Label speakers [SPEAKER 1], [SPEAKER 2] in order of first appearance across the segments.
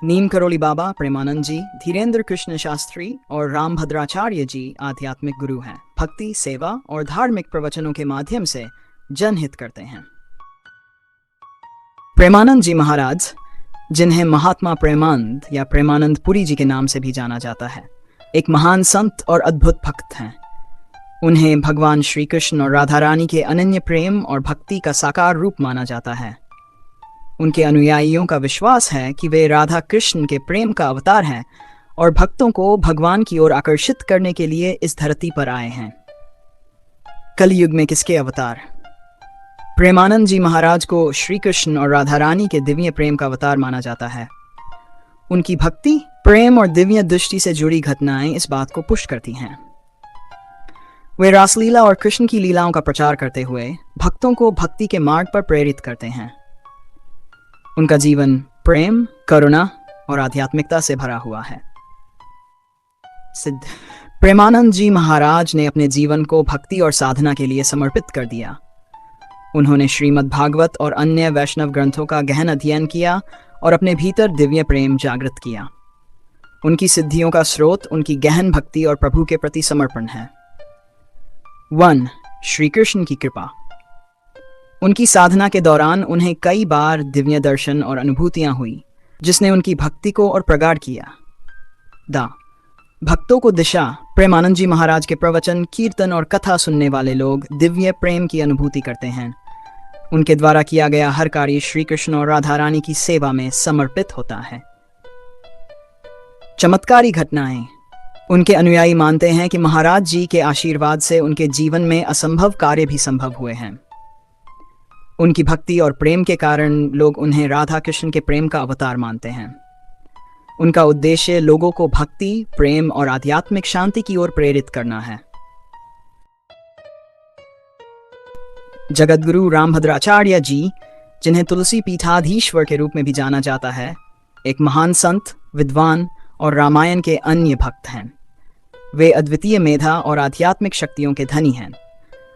[SPEAKER 1] नीम करोली बाबा प्रेमानंद जी, धीरेन्द्र कृष्ण शास्त्री और राम भद्राचार्य जी आध्यात्मिक गुरु हैं। भक्ति, सेवा और धार्मिक प्रवचनों के माध्यम से जनहित करते हैं। प्रेमानंद जी महाराज, जिन्हें महात्मा प्रेमानंद या प्रेमानंद पुरी जी के नाम से भी जाना जाता है, एक महान संत और अद्भुत भक्त हैं। उन्हें भगवान श्री कृष्ण और राधा रानी के अनन्य प्रेम और भक्ति का साकार रूप माना जाता है। उनके अनुयायियों का विश्वास है कि वे राधा कृष्ण के प्रेम का अवतार हैं और भक्तों को भगवान की ओर आकर्षित करने के लिए इस धरती पर आए हैं। कलयुग में किसके अवतार? प्रेमानंद जी महाराज को श्री कृष्ण और राधा रानी के दिव्य प्रेम का अवतार माना जाता है। उनकी भक्ति, प्रेम और दिव्य दृष्टि से जुड़ी घटनाएं इस बात को पुष्ट करती हैं। वे रासलीला और कृष्ण की लीलाओं का प्रचार करते हुए भक्तों को भक्ति के मार्ग पर प्रेरित करते हैं। उनका जीवन प्रेम, करुणा और आध्यात्मिकता से भरा हुआ है। सिद्ध प्रेमानंद जी महाराज ने अपने जीवन को भक्ति और साधना के लिए समर्पित कर दिया। उन्होंने श्रीमद् भागवत और अन्य वैष्णव ग्रंथों का गहन अध्ययन किया और अपने भीतर दिव्य प्रेम जागृत किया। उनकी सिद्धियों का स्रोत उनकी गहन भक्ति और प्रभु के प्रति समर्पण है। 1. श्री कृष्ण की कृपा। उनकी साधना के दौरान उन्हें कई बार दिव्य दर्शन और अनुभूतियां हुई, जिसने उनकी भक्ति को और प्रगाढ़ किया। भक्तों को दिशा। प्रेमानंद जी महाराज के प्रवचन, कीर्तन और कथा सुनने वाले लोग दिव्य प्रेम की अनुभूति करते हैं। उनके द्वारा किया गया हर कार्य श्री कृष्ण और राधा रानी की सेवा में समर्पित होता है। चमत्कारी घटनाएं। उनके अनुयायी मानते हैं कि महाराज जी के आशीर्वाद से उनके जीवन में असंभव कार्य भी संभव हुए हैं। उनकी भक्ति और प्रेम के कारण लोग उन्हें राधा कृष्ण के प्रेम का अवतार मानते हैं। उनका उद्देश्य लोगों को भक्ति, प्रेम और आध्यात्मिक शांति की ओर प्रेरित करना है। जगतगुरु रामभद्राचार्य जी, जिन्हें तुलसी पीठाधीश्वर के रूप में भी जाना जाता है, एक महान संत, विद्वान और रामायण के अन्य भक्त हैं। वे अद्वितीय मेधा और आध्यात्मिक शक्तियों के धनी हैं।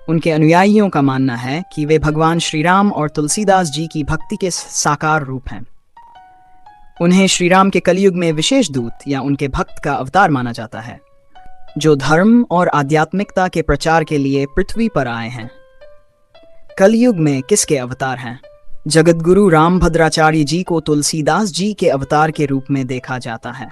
[SPEAKER 1] उनके अनुयायियों का मानना है कि वे भगवान श्री राम और तुलसीदास जी की भक्ति के साकार रूप हैं। उन्हें श्री राम के कलयुग में विशेष दूत या उनके भक्त का अवतार माना जाता है, जो धर्म और आध्यात्मिकता के प्रचार के लिए पृथ्वी पर आए हैं। कलयुग में किसके अवतार हैं? जगतगुरु रामभद्राचार्य जी को तुलसीदास जी के अवतार के रूप में देखा जाता है।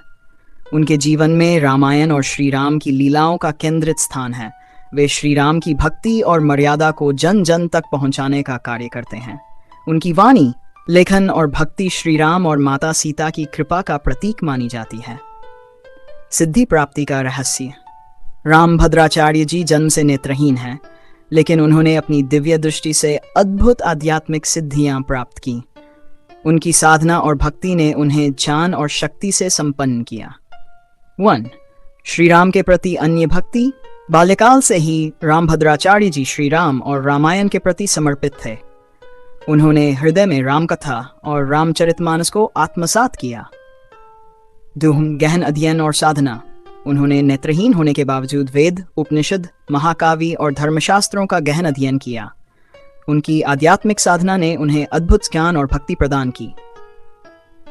[SPEAKER 1] उनके जीवन में रामायण और श्री राम की लीलाओं का केंद्रित स्थान है। वे श्री राम की भक्ति और मर्यादा को जन जन तक पहुंचाने का कार्य करते हैं। उनकी वाणी, लेखन और भक्ति श्री राम और माता सीता की कृपा का प्रतीक मानी जाती है। सिद्धि प्राप्ति का रहस्य। रामभद्राचार्य जी जन्म से नेत्रहीन हैं, लेकिन उन्होंने अपनी दिव्य दृष्टि से अद्भुत आध्यात्मिक सिद्धियां प्राप्त की। उनकी साधना और भक्ति ने उन्हें ज्ञान और शक्ति से संपन्न किया। 1. श्री राम के प्रति अन्य भक्ति। बाल्यकाल से ही रामभद्राचार्य जी श्री राम और रामायण के प्रति समर्पित थे। उन्होंने हृदय में राम कथा और रामचरितमानस को आत्मसात किया। 2. गहन अध्ययन और साधना। उन्होंने नेत्रहीन होने के बावजूद वेद, उपनिषद, महाकाव्य और धर्मशास्त्रों का गहन अध्ययन किया। उनकी आध्यात्मिक साधना ने उन्हें अद्भुत ज्ञान और भक्ति प्रदान की।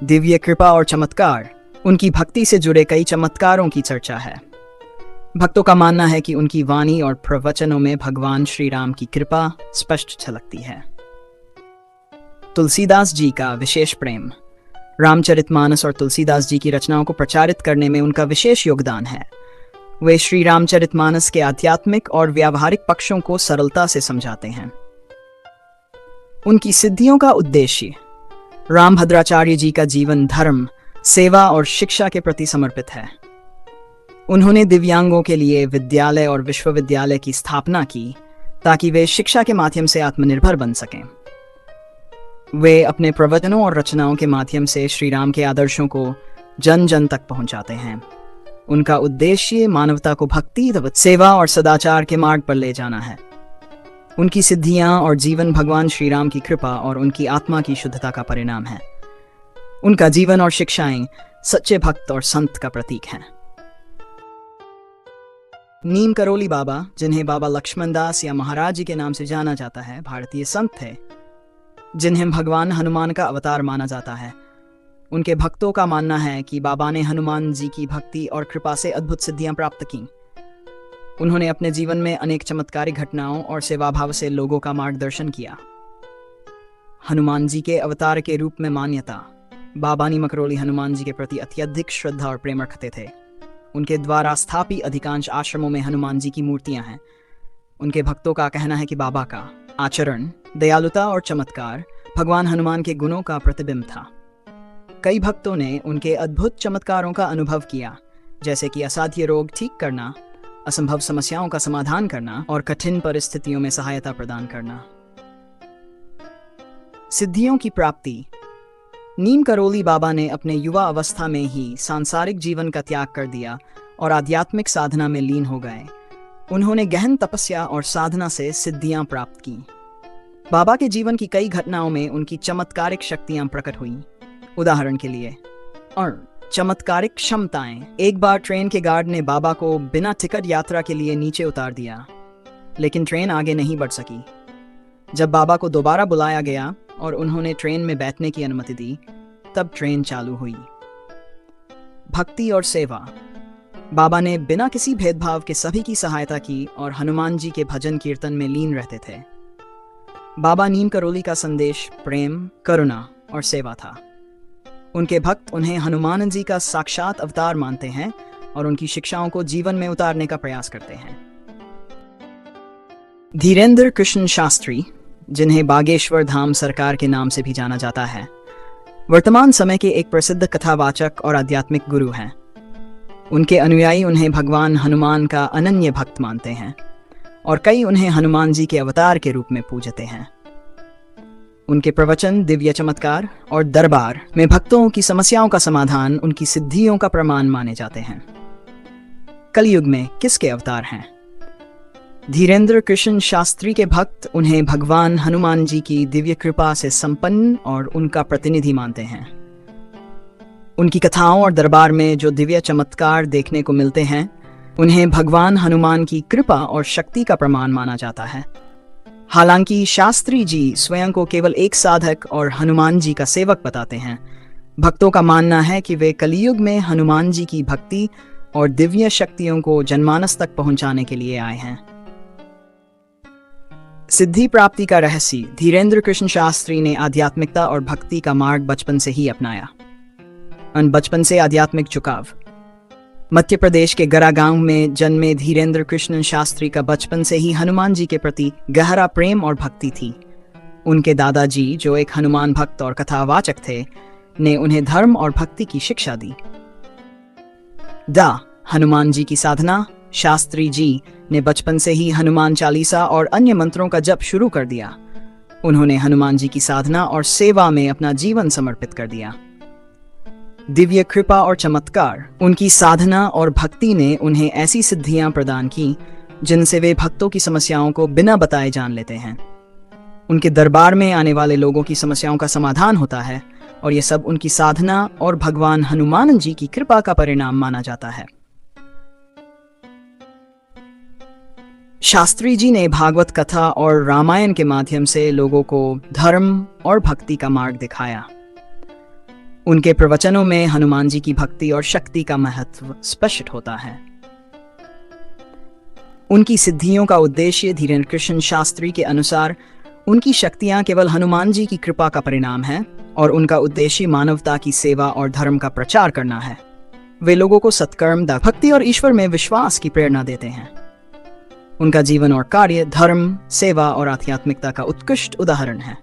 [SPEAKER 1] दिव्य कृपा और चमत्कार। उनकी भक्ति से जुड़े कई चमत्कारों की चर्चा है। भक्तों का मानना है कि उनकी वाणी और प्रवचनों में भगवान श्री राम की कृपा स्पष्ट झलकती है। तुलसीदास जी का विशेष प्रेम। रामचरितमानस और तुलसीदास जी की रचनाओं को प्रचारित करने में उनका विशेष योगदान है। वे श्री रामचरितमानस के आध्यात्मिक और व्यावहारिक पक्षों को सरलता से समझाते हैं। उनकी सिद्धियों का उद्देश्य। रामभद्राचार्य जी का जीवन धर्म, सेवा और शिक्षा के प्रति समर्पित है। उन्होंने दिव्यांगों के लिए विद्यालय और विश्वविद्यालय की स्थापना की, ताकि वे शिक्षा के माध्यम से आत्मनिर्भर बन सकें। वे अपने प्रवचनों और रचनाओं के माध्यम से श्री राम के आदर्शों को जन जन तक पहुंचाते हैं। उनका उद्देश्य मानवता को भक्ति, सेवा और सदाचार के मार्ग पर ले जाना है। उनकी सिद्धियां और जीवन भगवान श्री राम की कृपा और उनकी आत्मा की शुद्धता का परिणाम है। उनका जीवन और शिक्षाएं सच्चे भक्त और संत का प्रतीक हैं। नीम करोली बाबा, जिन्हें बाबा लक्ष्मण दास या महाराज जी के नाम से जाना जाता है, भारतीय संत थे, जिन्हें भगवान हनुमान का अवतार माना जाता है। उनके भक्तों का मानना है कि बाबा ने हनुमान जी की भक्ति और कृपा से अद्भुत सिद्धियां प्राप्त की। उन्होंने अपने जीवन में अनेक चमत्कारिक घटनाओं और सेवा भाव से लोगों का मार्गदर्शन किया। हनुमान जी के अवतार के रूप में मान्यता। बाबा नीमकरोली हनुमान जी के प्रति अत्यधिक श्रद्धा और प्रेम रखते थे। उनके द्वारा स्थापित अधिकांश आश्रमों में हनुमान जी की मूर्तियां हैं। उनके भक्तों का कहना है कि बाबा का आचरण, दयालुता और चमत्कार भगवान हनुमान के गुणों का प्रतिबिंब था। कई भक्तों ने उनके अद्भुत चमत्कारों का अनुभव किया, जैसे कि असाध्य रोग ठीक करना, असंभव समस्याओं का समाधान करना और कठिन परिस्थितियों में सहायता प्रदान करना। सिद्धियों की प्राप्ति। नीमकरोली बाबा ने अपने युवा अवस्था में ही सांसारिक जीवन का त्याग कर दिया और आध्यात्मिक साधना में लीन हो गए। उन्होंने गहन तपस्या और साधना से सिद्धियां प्राप्त की। बाबा के जीवन की कई घटनाओं में उनकी चमत्कारिक शक्तियां प्रकट हुईं। उदाहरण के लिए चमत्कारिक क्षमताएं। एक बार ट्रेन के गार्ड ने बाबा को बिना टिकट यात्रा के लिए नीचे उतार दिया, लेकिन ट्रेन आगे नहीं बढ़ सकी। जब बाबा को दोबारा बुलाया गया और उन्होंने ट्रेन में बैठने की अनुमति दी, तब ट्रेन चालू हुई। भक्ति और सेवा। बाबा ने बिना किसी भेदभाव के सभी की सहायता की और हनुमान जी के भजन कीर्तन में लीन रहते थे। बाबा नीमकरोली का संदेश प्रेम, करुणा और सेवा था। उनके भक्त उन्हें हनुमान जी का साक्षात अवतार मानते हैं और उनकी शिक्षाओं को जीवन में उतारने का प्रयास करते हैं। धीरेन्द्र कृष्ण शास्त्री, जिन्हें बागेश्वर धाम सरकार के नाम से भी जाना जाता है, वर्तमान समय के एक प्रसिद्ध कथावाचक और आध्यात्मिक गुरु हैं। उनके अनुयायी उन्हें भगवान हनुमान का अनन्य भक्त मानते हैं और कई उन्हें हनुमान जी के अवतार के रूप में पूजते हैं। उनके प्रवचन, दिव्य चमत्कार और दरबार में भक्तों की समस्याओं का समाधान उनकी सिद्धियों का प्रमाण माने जाते हैं। कलयुग में किसके अवतार हैं? धीरेन्द्र कृष्ण शास्त्री के भक्त उन्हें भगवान हनुमान जी की दिव्य कृपा से संपन्न और उनका प्रतिनिधि मानते हैं। उनकी कथाओं और दरबार में जो दिव्य चमत्कार देखने को मिलते हैं, उन्हें भगवान हनुमान की कृपा और शक्ति का प्रमाण माना जाता है। हालांकि शास्त्री जी स्वयं को केवल एक साधक और हनुमान जी का सेवक बताते हैं, भक्तों का मानना है कि वे कलयुग में हनुमान जी की भक्ति और दिव्य शक्तियों को जनमानस तक पहुंचाने के लिए आए हैं। सिद्धि प्राप्ति का रहस्य। धीरेन्द्र कृष्ण शास्त्री ने आध्यात्मिकता और भक्ति का मार्ग बचपन से ही अपनाया। बचपन से आध्यात्मिक झुकाव। मध्य प्रदेश के गरा गांव में जन्मे धीरेन्द्र कृष्ण शास्त्री का बचपन से ही हनुमान जी के प्रति गहरा प्रेम और भक्ति थी। उनके दादाजी, जो एक हनुमान भक्त और कथावाचक थे, ने उन्हें धर्म और भक्ति की शिक्षा दी। हनुमान जी की साधना। शास्त्री जी ने बचपन से ही हनुमान चालीसा और अन्य मंत्रों का जप शुरू कर दिया। उन्होंने हनुमान जी की साधना और सेवा में अपना जीवन समर्पित कर दिया। दिव्य कृपा और चमत्कार। उनकी साधना और भक्ति ने उन्हें ऐसी सिद्धियां प्रदान की जिनसे वे भक्तों की समस्याओं को बिना बताए जान लेते हैं। उनके दरबार में आने वाले लोगों की समस्याओं का समाधान होता है और ये सब उनकी साधना और भगवान हनुमान जी की कृपा का परिणाम माना जाता है। शास्त्री जी ने भागवत कथा और रामायण के माध्यम से लोगों को धर्म और भक्ति का मार्ग दिखाया। उनके प्रवचनों में हनुमान जी की भक्ति और शक्ति का महत्व स्पष्ट होता है। उनकी सिद्धियों का उद्देश्य। धीरेन्द्र कृष्ण शास्त्री के अनुसार उनकी शक्तियां केवल हनुमान जी की कृपा का परिणाम है और उनका उद्देश्य मानवता की सेवा और धर्म का प्रचार करना है। वे लोगों को सत्कर्म, भक्ति और ईश्वर में विश्वास की प्रेरणा देते हैं। उनका जीवन और कार्य धर्म, सेवा और आध्यात्मिकता का उत्कृष्ट उदाहरण है।